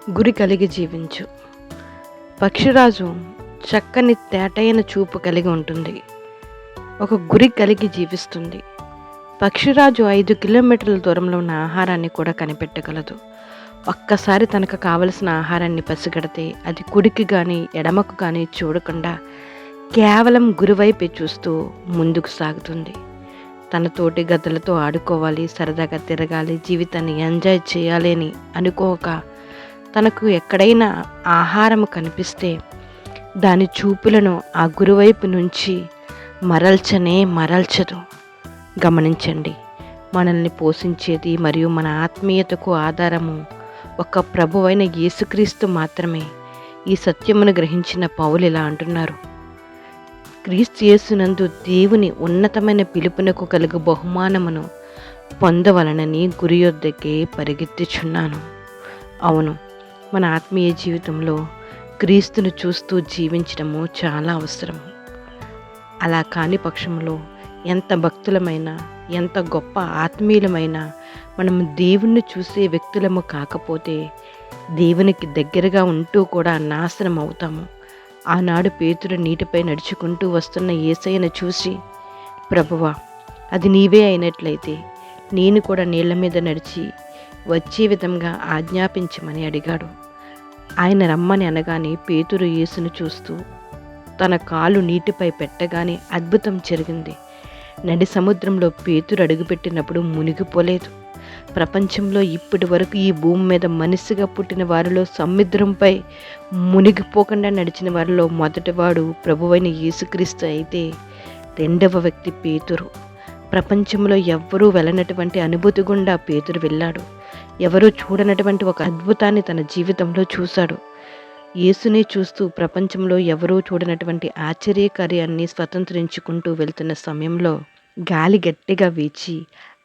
గురి కలిగి జీవించు. పక్షిరాజు చక్కని తేటైన చూపు కలిగి ఉంటుంది. ఒక గురి కలిగి జీవిస్తుంది. పక్షిరాజు 5 కిలోమీటర్ల దూరంలో ఉన్న ఆహారాన్ని కూడా కనిపెట్టగలదు. ఒక్కసారి తనకు కావలసిన ఆహారాన్ని పసిగడితే అది కుడికి కానీ ఎడమకు కానీ చూడకుండా కేవలం గురివైపే చూస్తూ ముందుకు సాగుతుంది. తన తోటి గద్దలతో ఆడుకోవాలి, సరదాగా తిరగాలి, జీవితాన్ని ఎంజాయ్ చేయాలి అని అనుకోక తనకు ఎక్కడైనా ఆహారం కనిపిస్తే దాని చూపులను ఆ గురువైపు నుంచి మరల్చదు. గమనించండి, మనల్ని పోషించేది మరియు మన ఆత్మీయతకు ఆధారము ఒక ప్రభువైన యేసుక్రీస్తు మాత్రమే. ఈ సత్యమును గ్రహించిన పౌలు ఇలా అంటున్నారు: క్రీస్తు యేసునందు దేవుని ఉన్నతమైన పిలుపునకు కలుగు బహుమానమును పొందవలనని గురి యొద్దకే పరిగెత్తుచున్నాను. అవును, మన ఆత్మీయ జీవితంలో క్రీస్తును చూస్తూ జీవించడము చాలా అవసరం. అలా కాని పక్షంలో ఎంత భక్తులమైనా, ఎంత గొప్ప ఆత్మీయులమైనా మనం దేవుణ్ణి చూసే వ్యక్తులము కాకపోతే దేవునికి దగ్గరగా ఉంటూ కూడా నాశనం అవుతాము. ఆనాడు పేతురు నీటిపై నడుచుకుంటూ వస్తున్న యేసయ్యను చూసి, ప్రభువా, అది నీవే అయినట్లయితే నేను కూడా నీళ్ల మీద నడిచి వచ్చే విధంగా ఆజ్ఞాపించమని అడిగాడు. ఆయన రమ్మని అనగానే పేతురు యేసును చూస్తూ తన కాలు నీటిపై పెట్టగానే అద్భుతం జరిగింది. నడి సముద్రంలో పేతురు అడుగుపెట్టినప్పుడు మునిగిపోలేదు. ప్రపంచంలో ఇప్పటి వరకు ఈ భూమి మీద మనిషిగా పుట్టిన వారిలో సముద్రంపై మునిగిపోకుండా నడిచిన వారిలో మొదటివాడు ప్రభువైన యేసుక్రీస్తు అయితే రెండవ వ్యక్తి పేతురు. ప్రపంచంలో ఎవ్వరూ వెళ్ళనటువంటి అనుభూతి గుండా పేతురు వెళ్ళాడు. ఎవరూ చూడనటువంటి ఒక అద్భుతాన్ని తన జీవితంలో చూశాడు. యేసునే చూస్తూ ప్రపంచంలో ఎవరూ చూడనటువంటి ఆశ్చర్యకార్యాన్ని స్వతంత్రించుకుంటూ వెళ్తున్న సమయంలో గాలి గట్టిగా వీచి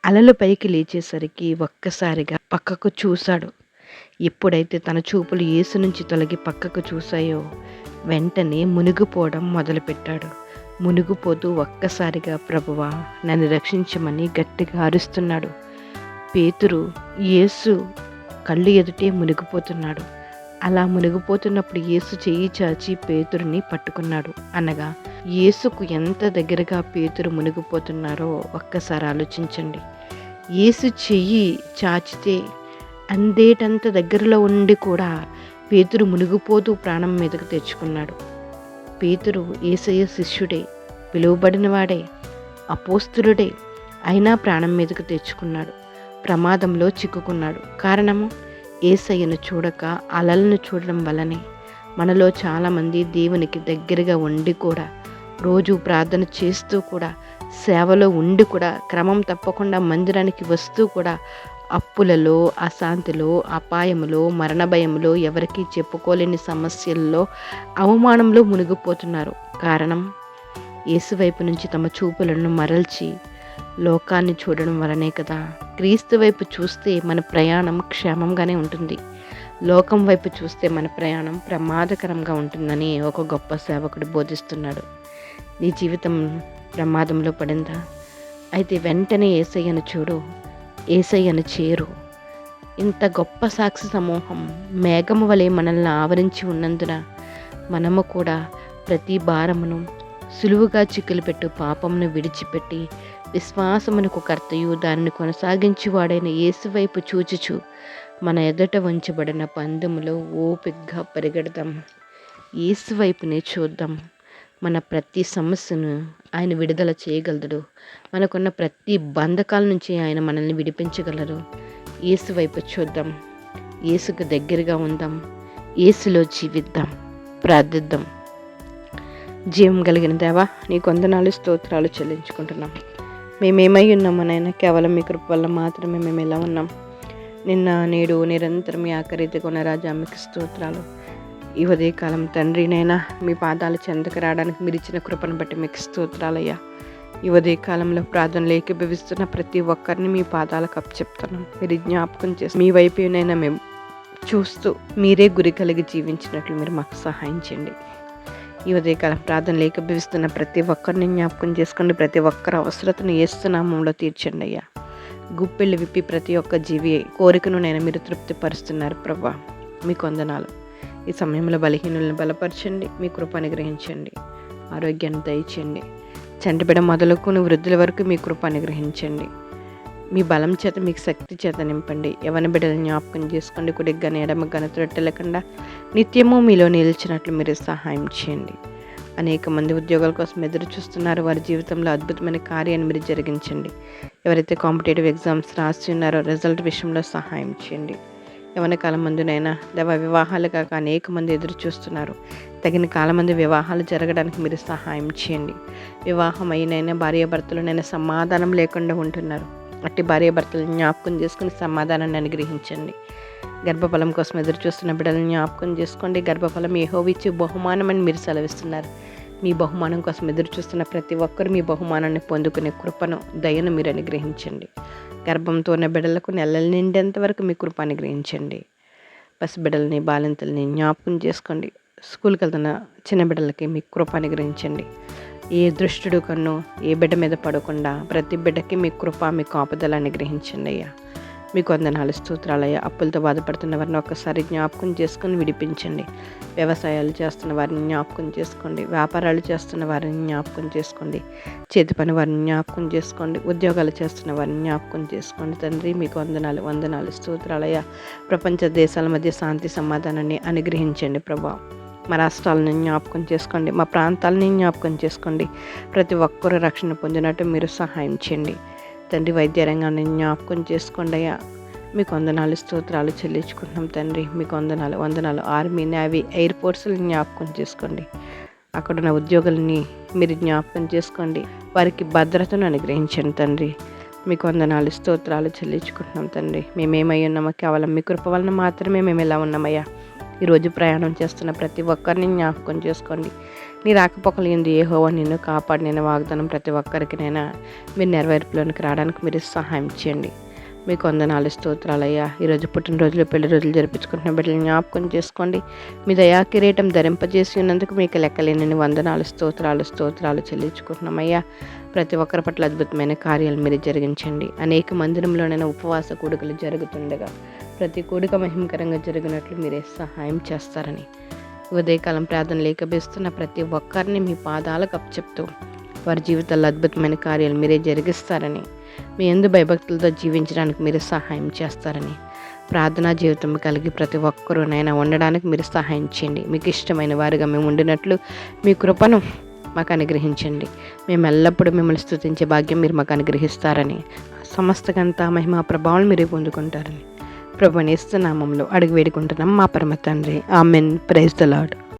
అలలు పైకి లేచేసరికి ఒక్కసారిగా పక్కకు చూశాడు. ఎప్పుడైతే తన చూపులు యేసు నుంచి తొలగి పక్కకు చూశాయో వెంటనే మునిగిపోవడం మొదలుపెట్టాడు. మునిగిపోతూ ఒక్కసారిగా ప్రభువా, నన్ను రక్షించమని గట్టిగా అరుస్తున్నాడు. పేతురు యేసు కళ్ళు ఎదుటే మునిగిపోతున్నాడు. అలా మునిగిపోతున్నప్పుడు యేసు చెయ్యి చాచి పేతురుని పట్టుకున్నాడు. అనగా యేసుకు ఎంత దగ్గరగా పేతురు మునిగిపోతున్నారో ఒక్కసారి ఆలోచించండి. యేసు చెయ్యి చాచితే అందేటంత దగ్గరలో ఉండి కూడా పేతురు మునిగిపోతూ ప్రాణం మీదకు తెచ్చుకున్నాడు. పేతురు యేసయ్య శిష్యుడే, పిలువబడినవాడే, అపోస్తులుడే, అయినా ప్రాణం మీదకు తెచ్చుకున్నాడు. ప్రమాదంలో చిక్కుకున్నాడు. కారణము యేసయ్యను చూడక అలలను చూడడం వల్లనే. మనలో చాలామంది దేవునికి దగ్గరగా ఉండి కూడా, రోజు ప్రార్థన చేస్తూ కూడా, సేవలో ఉండి కూడా, క్రమం తప్పకుండా మందిరానికి వస్తూ కూడా అప్పులలో, అశాంతిలో, అపాయములో, మరణ భయములో, ఎవరికీ చెప్పుకోలేని సమస్యల్లో, అవమానంలో మునిగిపోతున్నారు. కారణం యేసు వైపు నుంచి తమ చూపులను మరల్చి లోకాన్ని చూడడం వలనే కదా. క్రీస్తు వైపు చూస్తే మన ప్రయాణం క్షేమంగానే ఉంటుంది. లోకం వైపు చూస్తే మన ప్రయాణం ప్రమాదకరంగా ఉంటుందని ఒక గొప్ప సేవకుడు బోధిస్తున్నాడు. నీ జీవితం ప్రమాదంలో పడిందా? అయితే వెంటనే యేసయ్యను చూడు, యేసయ్యను చేరు. ఇంత గొప్ప సాక్షి సమూహం మేఘము వలె మనల్ని ఆవరించి ఉన్నందున మనము కూడా ప్రతి భారమును సులువుగా చిక్కులుపెట్టు పాపమును విడిచిపెట్టి విశ్వాసమునకు కర్తయు దానిని కొనసాగించువాడైన యేసు వైపు చూచుచు మన ఎదుట ఉంచబడిన పందెములో ఓపికగా పరిగెడదాం. యేసు వైపునే చూద్దాం. మన ప్రతి సమస్యను ఆయన విడుదల చేయగలడు. మనకున్న ప్రతి బంధకాల నుంచి ఆయన మనల్ని విడిపించగలరు. యేసు వైపు చూద్దాం. యేసుకు దగ్గరగా ఉందాం. యేసులో జీవిద్దాం. ప్రార్థిద్దాం. జీవం కలిగిన దేవా, నీ వందనాలు, స్తోత్రాలు చెల్లించుకుంటున్నాం. మేమేమై ఉన్నామో నాయన, కేవలం మీ కృప వల్ల మాత్రమే మేము ఎలా ఉన్నాం. నిన్న నేడు నిరంతరం మీ ఆఖరిగా ఉన్న రాజా, మీకు స్తోత్రాలు. ఈ ఉదయకాలం తండ్రి నైనా మీ పాదాలు చెందకు రావడానికి మీరు ఇచ్చిన కృపను బట్టి మీకు స్తోత్రాలయ్యా. ఈ ఉదయకాలంలో ప్రార్థనలు ఏకీభవిస్తున్న ప్రతి ఒక్కరిని మీ పాదాలకు అప్పచెప్తున్నాం. మీరు జ్ఞాపకం చేసి మీ వైపునైనా మేము చూస్తూ మీరే గురి కలిగి జీవించినట్లు మీరు మాకు సహాయం చేయండి. ఈ ఉదయకాలం ప్రార్థనలు ఏకీభవిస్తున్న ప్రతి ఒక్కరిని జ్ఞాపకం చేసుకోండి. ప్రతి ఒక్కరి అవసరతను యేసు నామములో తీర్చండి అయ్యా. గుప్పెళ్ళు విప్పి ప్రతి ఒక్క జీవి కోరికను నేను మీరు తృప్తిపరుస్తున్నారు ప్రభా. మీకు వందనాలు. ఈ సమయంలో బలహీనులను బలపరచండి, మీ కృప అనుగ్రహించండి, ఆరోగ్యాన్ని దయచేయండి. చంటిబిడ మొదలుకొని వృద్ధుల వరకు మీ కృప అనుగ్రహించండి. మీ బలం చేత, మీకు శక్తి చేత నింపండి. యవన బిడ్డలను జ్ఞాపకం చేసుకోండి. కుడికి కానీ ఎడమకు కానీ త్రొట్టెలకుండా నిత్యము మీలో నిలిచినట్లు మీరు సహాయం చేయండి. అనేక మంది ఉద్యోగాల కోసం ఎదురు చూస్తున్నారు. వారి జీవితంలో అద్భుతమైన కార్యాన్ని మీరు జరిగించండి. ఎవరైతే కాంపిటేటివ్ ఎగ్జామ్స్ రాసి ఉన్నారో రిజల్ట్ విషయంలో సహాయం చేయండి. యవన కాలం మందునైనా వివాహాలు కాక అనేక మంది ఎదురు చూస్తున్నారు. తగిన కాలం మంది వివాహాలు జరగడానికి మీరు సహాయం చేయండి. వివాహం అయినైనా భార్యాభర్తలునైనా సమాధానం లేకుండా ఉంటున్నారు. అట్టి భార్యాభర్తలను జ్ఞాపకం చేసుకుని సమాధానాన్ని అనుగ్రహించండి. గర్భఫలం కోసం ఎదురు చూస్తున్న బిడ్డలను జ్ఞాపకం చేసుకోండి. గర్భఫలం యెహోవా ఇచ్చే బహుమానం అని మీరు సెలవిస్తున్నారు. మీ బహుమానం కోసం ఎదురు చూస్తున్న ప్రతి ఒక్కరు మీ బహుమానాన్ని పొందుకునే కృపను, దయను మీరు అనుగ్రహించండి. గర్భంతో ఉన్న బిడ్డలకు నెలలు నిండేంత వరకు మీ కృప అనుగ్రహించండి. పసిబిడ్డలని, బాలింతల్ని జ్ఞాపకం చేసుకోండి. స్కూల్కి వెళ్తున్న చిన్న బిడ్డలకి మీ కృప అనుగ్రహించండి. ఏ దృష్టుడు కన్ను ఏ బిడ్డ మీద పడకుండా ప్రతి బిడ్డకి మీ కృప, మీ కాపుదల అనుగ్రహించండి అయ్యా. మీకు వందనాలు, స్తోత్రాలయ్యా. అప్పులతో బాధపడుతున్న వారిని ఒక్కసారి జ్ఞాపకం చేసుకుని విడిపించండి. వ్యవసాయాలు చేస్తున్న వారిని జ్ఞాపకం చేసుకోండి. వ్యాపారాలు చేస్తున్న వారిని జ్ఞాపకం చేసుకోండి. చేతి పని వారిని జ్ఞాపకం చేసుకోండి. ఉద్యోగాలు చేస్తున్న వారిని జ్ఞాపకం చేసుకోండి. తండ్రి మీకు వందనాలు, స్తోత్రాలయ్యా. ప్రపంచ దేశాల మధ్య శాంతి సమాధానాన్ని అనుగ్రహించండి ప్రభా. మా రాష్ట్రాలను జ్ఞాపకం చేసుకోండి. మా ప్రాంతాలని జ్ఞాపకం చేసుకోండి. ప్రతి ఒక్కరూ రక్షణ పొందినట్టు మీరు సహాయం చేయండి. తండ్రి వైద్య రంగాన్ని జ్ఞాపకం చేసుకోండి అయ్యా. మీకు వందనాలు, స్తోత్రాలు చెల్లించుకుంటున్నాం తండ్రి. మీకు వందనాలు. ఆర్మీ, నేవీ, ఎయిర్ ఫోర్స్ని జ్ఞాపకం చేసుకోండి. అక్కడున్న ఉద్యోగులని మీరు జ్ఞాపకం చేసుకోండి. వారికి భద్రతను అనుగ్రహించండి తండ్రి. మీకు వందనాలు, స్తోత్రాలు చెల్లించుకుంటున్నాం తండ్రి. మేమేమై ఉన్నామో కేవలం మీ కృప వలన మాత్రమే మేము ఇలా ఉన్నామయ్యా. ఈరోజు ప్రయాణం చేస్తున్న ప్రతి ఒక్కరిని జ్ఞాపకం చేసుకోండి. నీ రాకపోకలు ఎందు యెహోవా నిన్ను కాపాడి, నేను వాగ్దానం ప్రతి ఒక్కరికినైనా మీరు నెరవేర్పులోనికి రావడానికి మీరు సహాయం చేయండి. మీకు వందనాలు, స్తోత్రాలయ్యా. ఈరోజు పుట్టినరోజులు, పెళ్లి రోజులు జరిపించుకుంటున్న బిడ్డలు జ్ఞాపకం చేసుకోండి. మీ దయా కిరీటం ధరింపజేసి ఉన్నందుకు మీకు లెక్కలేని వందనాలు, స్తోత్రాలు చెల్లించుకుంటున్నామయ్యా. ప్రతి ఒక్కరి పట్ల అద్భుతమైన కార్యాలు మీరు జరిగించండి. అనేక మందిరంలోనైనా ఉపవాస కూడికలు జరుగుతుండగా ప్రతి కూడిక మహిమకరంగా జరిగినట్లు మీరే సహాయం చేస్తారని, ఉదయకాలం ప్రార్థన లేఖపిస్తున్న ప్రతి ఒక్కరిని మీ పాదాలకు అప్పచెప్తూ వారి జీవితాల్లో అద్భుతమైన కార్యాలు మీరే జరిగిస్తారని, మీ యందు భయభక్తులతో జీవించడానికి మీరు సహాయం చేస్తారని, ప్రార్థనా జీవితం కలిగి ప్రతి ఒక్కరూనైనా ఉండడానికి మీరు సహాయం చేయండి. మీకు ఇష్టమైన వారిగా మేము ఉండినట్లు మీ కృపను మాకు అనుగ్రహించండి. మేము ఎల్లప్పుడూ మిమ్మల్ని స్తుతించే భాగ్యం మీరు మాకు అనుగ్రహిస్తారని, సమస్త ఘనత, మహిమ, ప్రభావం మీరే పొందుకుంటారని ప్రభుని యేసు నామములో అడిగి వేడుకుంటున్నాం మా పరమ తండ్రి. ఆమెన్. Praise the lord.